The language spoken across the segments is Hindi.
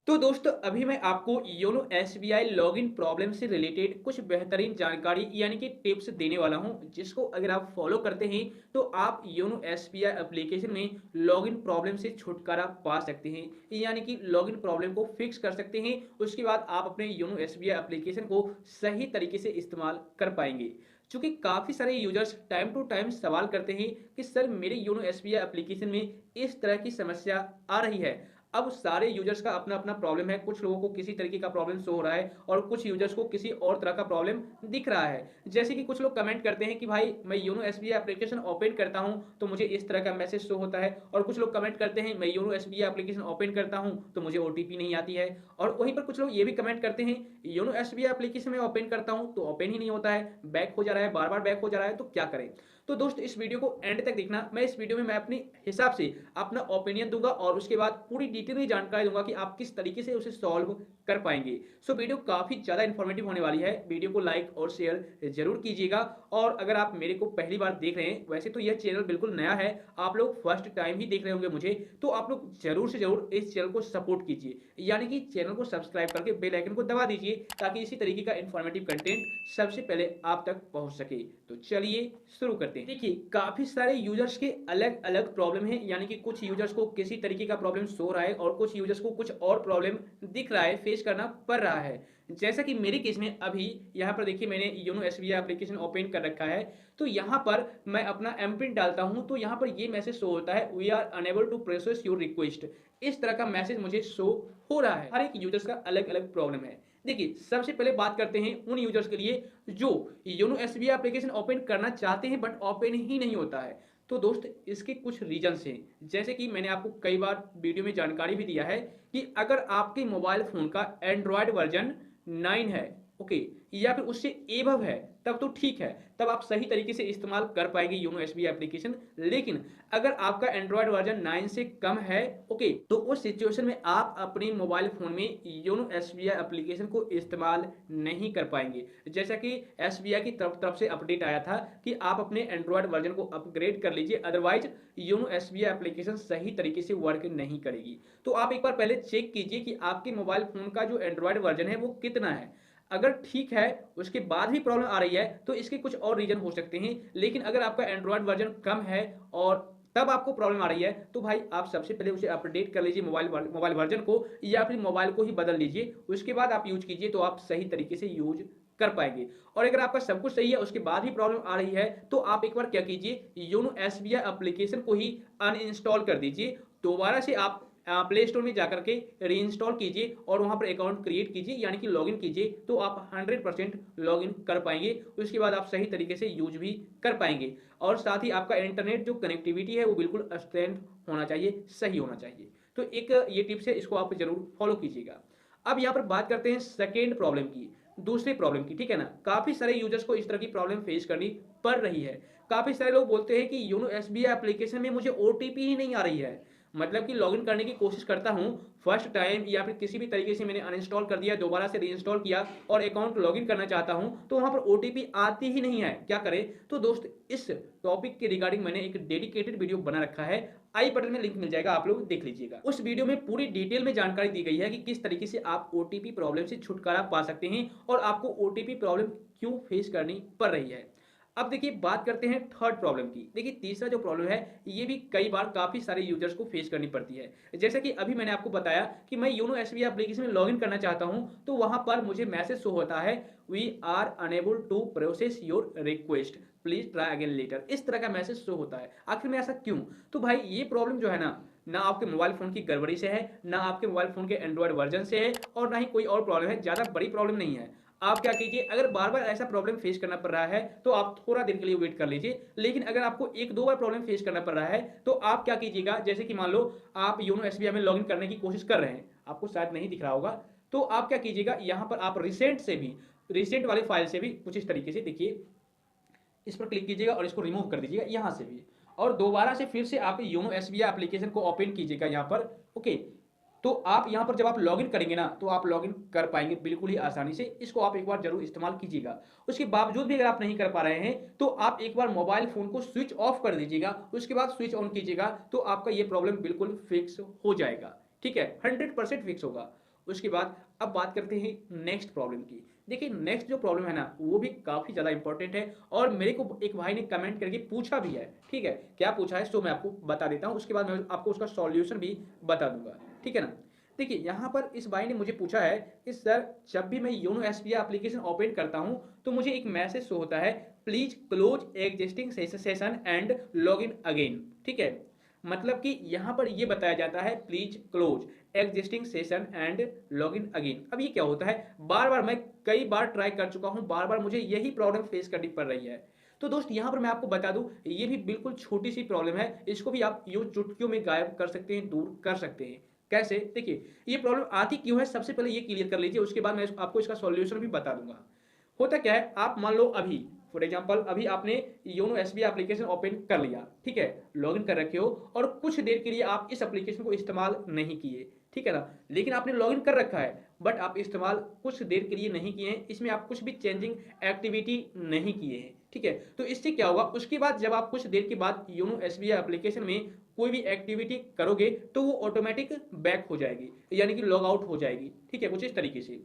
तो दोस्तों अभी मैं आपको योनो एसबीआई लॉगिन प्रॉब्लम से रिलेटेड कुछ बेहतरीन जानकारी यानी कि टिप्स देने वाला हूं, जिसको अगर आप फॉलो करते हैं तो आप योनो एसबीआई एप्लीकेशन में लॉगिन प्रॉब्लम से छुटकारा पा सकते हैं। यानी कि लॉगिन प्रॉब्लम को फिक्स कर सकते हैं। उसके बाद आप अपने योनो एसबीआई एप्लीकेशन को सही तरीके से इस्तेमाल कर पाएंगे। चूंकि काफ़ी सारे यूजर्स टाइम टू टाइम सवाल करते हैं कि सर मेरे योनो एसबीआई एप्लीकेशन में इस तरह की समस्या आ रही है। अब सारे यूजर्स का अपना अपना प्रॉब्लम है। कुछ लोगों को किसी तरीके का प्रॉब्लम शो हो रहा है और कुछ यूजर्स को किसी और तरह का प्रॉब्लम दिख रहा है। जैसे कि कुछ लोग कमेंट करते हैं कि भाई मैं योनो एसबीआई एप्लीकेशन ओपन करता हूं तो मुझे इस तरह का मैसेज शो होता है, और कुछ लोग कमेंट करते हैं मैं योनो एसबीआई एप्लीकेशन ओपन करता हूं तो मुझे ओटीपी नहीं आती है। और वहीं पर कुछ लोग ये भी कमेंट करते हैं योनो एसबीआई एप्लीकेशन में ओपन करता हूं तो ओपन ही नहीं होता है, बैक हो जा रहा है, बार बार बैक हो जा रहा है, तो क्या करें। तो दोस्त इस वीडियो को एंड तक देखना। मैं इस वीडियो में मैं अपने हिसाब से अपना ओपिनियन दूंगा और उसके बाद पूरी डिटेल में जानकारी दूंगा कि आप किस तरीके से उसे सॉल्व कर पाएंगे। सो वीडियो काफी ज्यादा इंफॉर्मेटिव होने वाली है। वीडियो को लाइक और शेयर जरूर कीजिएगा। और अगर आप मेरे को पहली बार देख रहे हैं, वैसे तो यह चैनल बिल्कुल नया है, आप लोग फर्स्ट टाइम ही देख रहे होंगे मुझे, तो आप लोग जरूर से जरूर इस चैनल को सपोर्ट कीजिए, यानी कि चैनल को सब्सक्राइब करके बेल आइकन को दबा दीजिए ताकि इसी तरीके का इंफॉर्मेटिव कंटेंट सबसे पहले आप तक पहुंच सके। तो चलिए शुरू करते हैं। देखिए काफी सारे यूजर्स के अलग अलग प्रॉब्लम है, यानी कि कुछ यूजर्स को किसी तरीके का प्रॉब्लम सो रहा है और कुछ यूजर्स को कुछ और प्रॉब्लम दिख रहा है, फेस करना पड़ रहा है। जैसा कि मेरे केस में अभी यहाँ पर देखिए मैंने योनो एसबीआई एप्लीकेशन ओपन कर रखा है। तो यहाँ पर मैं अपना एम पिन डालता हूँ तो यहाँ पर ये मैसेज शो होता है we are unable to process your request. इस तरह का मैसेज मुझे शो हो रहा है। हर एक यूजर्स का अलग अलग प्रॉब्लम है। देखिए सबसे पहले बात करते हैं उन यूजर्स के लिए जो योनो एसबीआई एप्लीकेशन ओपन करना चाहते हैं बट ओपन ही नहीं होता है। तो दोस्त इसके कुछ रीजंस हैं, जैसे कि मैंने आपको कई बार वीडियो में जानकारी भी दिया है कि अगर आपके मोबाइल फोन का एंड्रॉयड वर्जन 9 है, ओके, या फिर उससे एबव है, तब तो ठीक है, तब आप सही तरीके से इस्तेमाल कर पाएंगे योनो एसबीआई एप्लीकेशन। लेकिन अगर आपका एंड्रॉयड वर्जन 9 से कम है, ओके, तो उस सिचुएशन में आप अपने मोबाइल फोन में योनो एसबीआई एप्लीकेशन को इस्तेमाल नहीं कर पाएंगे। जैसा कि एसबीआई की तरफ से अपडेट आया था कि आप अपने एंड्रॉयड वर्जन को अपग्रेड कर लीजिए, अदरवाइज योनो एसबीआई एप्लीकेशन सही तरीके से वर्क नहीं करेगी। तो आप एक बार पहले चेक कीजिए कि आपके मोबाइल फोन का जो एंड्रॉयड वर्जन है वो कितना है। अगर ठीक है, उसके बाद भी प्रॉब्लम आ रही है तो इसके कुछ और रीजन हो सकते हैं। लेकिन अगर आपका एंड्रॉयड वर्जन कम है और तब आपको प्रॉब्लम आ रही है तो भाई आप सबसे पहले उसे अपडेट कर लीजिए, मोबाइल वर्जन को, या फिर मोबाइल को ही बदल लीजिए। उसके बाद आप यूज कीजिए तो आप सही तरीके से यूज कर पाएंगे। और अगर आपका सब कुछ सही है उसके बाद भी प्रॉब्लम आ रही है तो आप एक बार क्या कीजिए, योनो एसबीआई एप्लीकेशन को ही अनइंस्टॉल कर दीजिए। दोबारा से आप प्ले स्टोर में जाकर के रीइंस्टॉल कीजिए और वहां पर अकाउंट क्रिएट कीजिए, यानी कि लॉगिन कीजिए, तो आप 100% लॉगिन कर पाएंगे। उसके बाद आप सही तरीके से यूज भी कर पाएंगे। और साथ ही आपका इंटरनेट जो कनेक्टिविटी है वो बिल्कुल स्ट्रेंथ होना चाहिए, सही होना चाहिए। तो एक ये टिप्स है, इसको आप जरूर फॉलो कीजिएगा। अब यहाँ पर बात करते हैं सेकेंड प्रॉब्लम की, दूसरे प्रॉब्लम की, ठीक है ना। काफी सारे यूजर्स को इस तरह की प्रॉब्लम फेस करनी पड़ रही है। काफी सारे लोग बोलते हैं कि योनो एसबीआई एप्लीकेशन में मुझे ओटीपी ही नहीं आ रही है। मतलब कि लॉगिन करने की कोशिश करता हूं फर्स्ट टाइम या फिर किसी भी तरीके से मैंने अनइंस्टॉल कर दिया, दोबारा से रीइंस्टॉल किया और अकाउंट लॉगिन करना चाहता हूं तो वहां पर ओटीपी आती ही नहीं है, क्या करें। तो दोस्त इस टॉपिक के रिगार्डिंग मैंने एक डेडिकेटेड वीडियो बना रखा है, आई बटन में लिंक मिल जाएगा, आप लोग देख लीजिएगा। उस वीडियो में पूरी डिटेल में जानकारी दी गई है कि किस तरीके से आप ओटीपी प्रॉब्लम से छुटकारा पा सकते हैं और आपको ओटीपी प्रॉब्लम क्यों फेस करनी पड़ रही है। अब देखिए बात करते हैं थर्ड प्रॉब्लम की। देखिए तीसरा जो प्रॉब्लम है ये भी कई बार काफी सारे यूजर्स को फेस करनी पड़ती है। जैसे कि अभी मैंने आपको बताया कि मैं योनो एसबीआई एप्लीकेशन में लॉगिन करना चाहता हूं तो वहां पर मुझे मैसेज शो होता है we are unable to process your request, please try again later. इस तरह का मैसेज शो होता है। आखिर में ऐसा क्यों। तो भाई ये प्रॉब्लम जो है ना आपके मोबाइल फोन की गड़बड़ी से है, ना आपके मोबाइल फोन के एंड्रॉयड वर्जन से है, और ना ही कोई और प्रॉब्लम है, ज्यादा बड़ी प्रॉब्लम नहीं है। आप क्या कीजिए, अगर बार बार ऐसा प्रॉब्लम फेस करना पड़ रहा है तो आप थोड़ा देर के लिए वेट कर लीजिए। लेकिन अगर आपको एक दो बार प्रॉब्लम फेस करना पड़ रहा है तो आप क्या कीजिएगा, जैसे कि मान लो आप योनो एसबीआई में लॉगिन करने की कोशिश कर रहे हैं, आपको शायद नहीं दिख रहा होगा, तो आप क्या कीजिएगा, यहां पर आप रिसेंट वाले फाइल से भी कुछ इस तरीके से देखिए, इस पर क्लिक कीजिएगा और इसको रिमूव कर दीजिएगा यहां से भी, और दोबारा से फिर से आप योनो एसबीआई एप्लीकेशन को ओपन कीजिएगा यहां पर, ओके। तो आप यहां पर जब आप लॉगिन करेंगे ना तो आप लॉगिन कर पाएंगे बिल्कुल ही आसानी से। इसको आप एक बार जरूर इस्तेमाल कीजिएगा। उसके बावजूद भी अगर आप नहीं कर पा रहे हैं तो आप एक बार मोबाइल फोन को स्विच ऑफ कर दीजिएगा, उसके बाद स्विच ऑन कीजिएगा, तो आपका ये प्रॉब्लम बिल्कुल फिक्स हो जाएगा। ठीक है, 100% फिक्स होगा। उसके बाद अब बात करते हैं नेक्स्ट प्रॉब्लम की। देखिए नेक्स्ट जो प्रॉब्लम है ना वो भी काफ़ी ज़्यादा इंपॉर्टेंट है और मेरे को एक भाई ने कमेंट करके पूछा भी है। ठीक है, क्या पूछा है सो मैं आपको बता देता हूँ, उसके बाद मैं आपको उसका सॉल्यूशन भी बता दूंगा। ठीक है ना। देखिए यहाँ पर इस भाई ने मुझे पूछा है कि सर जब भी मैं योनो एसबीआई एप्लीकेशन ओपन करता हूँ तो मुझे एक मैसेज शो होता है, please close existing session and log in again. ठीक है, मतलब कि यहाँ पर ये बताया जाता है please close existing session and log in again. अब ये क्या होता है, बार बार मैं कई बार ट्राई कर चुका हूँ, बार बार मुझे यही प्रॉब्लम फेस करनी पड़ रही है। तो दोस्त यहाँ पर मैं आपको बता दूं ये भी बिल्कुल छोटी सी प्रॉब्लम है, इसको भी आप यूं चुटकियों में गायब कर सकते हैं, दूर कर सकते हैं। कैसे, देखिए ये प्रॉब्लम आती क्यों है सबसे पहले ये क्लियर कर लीजिए, उसके बाद मैं आपको इसका सॉल्यूशन भी बता दूंगा। होता क्या है, आप मान लो अभी फॉर एग्जांपल अभी आपने योनो एसबीआई एप्लीकेशन ओपन कर लिया, ठीक है, लॉगिन कर रखे हो और कुछ देर के लिए आप इस एप्लीकेशन को इस्तेमाल नहीं किए, ठीक है ना, लेकिन आपने लॉगिन कर रखा है बट आप इस्तेमाल कुछ देर के लिए नहीं किए हैं, इसमें आप कुछ भी चेंजिंग एक्टिविटी नहीं किए हैं। ठीक है, तो इससे क्या होगा, उसके बाद जब आप कुछ देर के बाद योनो एसबीआई एप्लीकेशन में कोई भी एक्टिविटी करोगे तो वो ऑटोमेटिक बैक हो जाएगी, यानी कि लॉग आउट हो जाएगी। ठीक है, कुछ इस तरीके से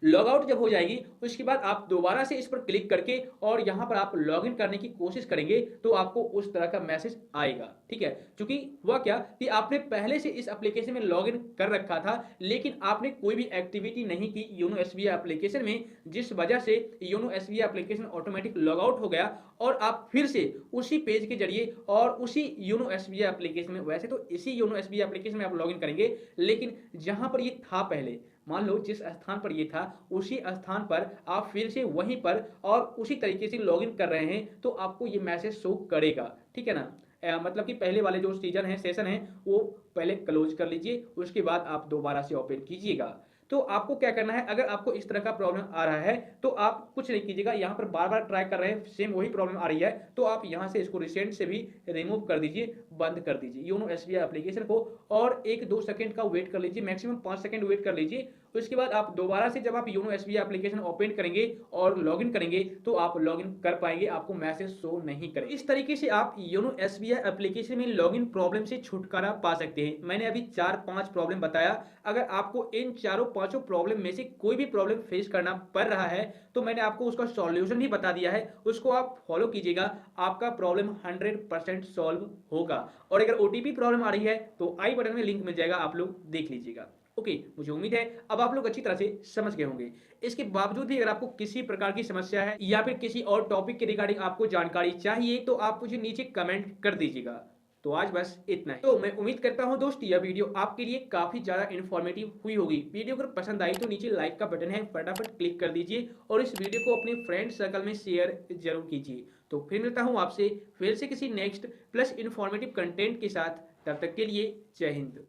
लॉग आउट जब हो जाएगी उसके बाद आप दोबारा से इस पर क्लिक करके और यहां पर आप लॉगिन करने की कोशिश करेंगे तो आपको उस तरह का मैसेज आएगा। ठीक है, क्योंकि हुआ क्या कि आपने पहले से इस एप्लीकेशन में लॉगिन कर रखा था लेकिन आपने कोई भी एक्टिविटी नहीं की योनो एसबीआई एप्लीकेशन में, जिस वजह से YONO SBI application automatic log out हो गया और आप फिर से उसी पेज के जरिए और उसी योनो एसबीआई एप्लीकेशन में, वैसे तो इसी योनो एसबीआई एप्लीकेशन में आप लॉगिन करेंगे लेकिन जहां पर ये था पहले, मान लो जिस स्थान पर ये था उसी स्थान पर आप फिर से वहीं पर और उसी तरीके से लॉगिन कर रहे हैं तो आपको ये मैसेज शो करेगा। ठीक है ना, मतलब कि पहले वाले जो सीजन है सेशन है वो पहले क्लोज कर लीजिए, उसके बाद आप दोबारा से ओपन कीजिएगा। तो आपको क्या करना है, अगर आपको इस तरह का प्रॉब्लम आ रहा है तो आप कुछ नहीं कीजिएगा, यहाँ पर बार बार ट्राई कर रहे हैं सेम वही प्रॉब्लम आ रही है तो आप यहाँ से इसको रिसेंट से भी रिमूव कर दीजिए, बंद कर दीजिए योनो एसबीआई एप्लीकेशन को और 1-2 सेकंड का वेट कर लीजिए, मैक्सिमम 5 सेकंड वेट कर लीजिए। उसके बाद आप दोबारा से जब आप योनो एसबीआई एप्लीकेशन ओपन करेंगे और लॉगिन करेंगे तो आप लॉगिन कर पाएंगे, आपको मैसेज शो नहीं करेगा। इस तरीके से आप योनो एसबीआई एप्लीकेशन में लॉगिन प्रॉब्लम से छुटकारा पा सकते हैं। मैंने अभी 4-5 प्रॉब्लम बताया, अगर आपको इन चारों पांचों प्रॉब्लम में से कोई भी प्रॉब्लम फेस करना पड़ रहा है तो मैंने आपको उसका सॉल्यूशन भी बता दिया है, उसको आप फॉलो कीजिएगा, आपका प्रॉब्लम 100% सॉल्व होगा। और अगर ओटीपी प्रॉब्लम आ रही है तो आई बटन में लिंक मिल जाएगा, आप लोग देख लीजिएगा। ओके, मुझे उम्मीद है अब आप लोग अच्छी तरह से समझ गए होंगे। इसके बावजूद भी अगर आपको किसी प्रकार की समस्या है या फिर किसी और टॉपिक के रिगार्डिंग आपको जानकारी चाहिए तो आप मुझे नीचे कमेंट कर दीजिएगा। तो आज बस इतना ही। तो मैं उम्मीद करता हूं दोस्त यह वीडियो आपके लिए काफी ज्यादा इन्फॉर्मेटिव हुई होगी। वीडियो अगर पसंद आई तो नीचे लाइक का बटन है, फटाफट क्लिक कर दीजिए और इस वीडियो को अपने फ्रेंड सर्कल में शेयर जरूर कीजिए। तो फिर मिलता हूं आपसे फिर से किसी नेक्स्ट प्लस इन्फॉर्मेटिव कंटेंट के साथ, तब तक के लिए जय हिंद।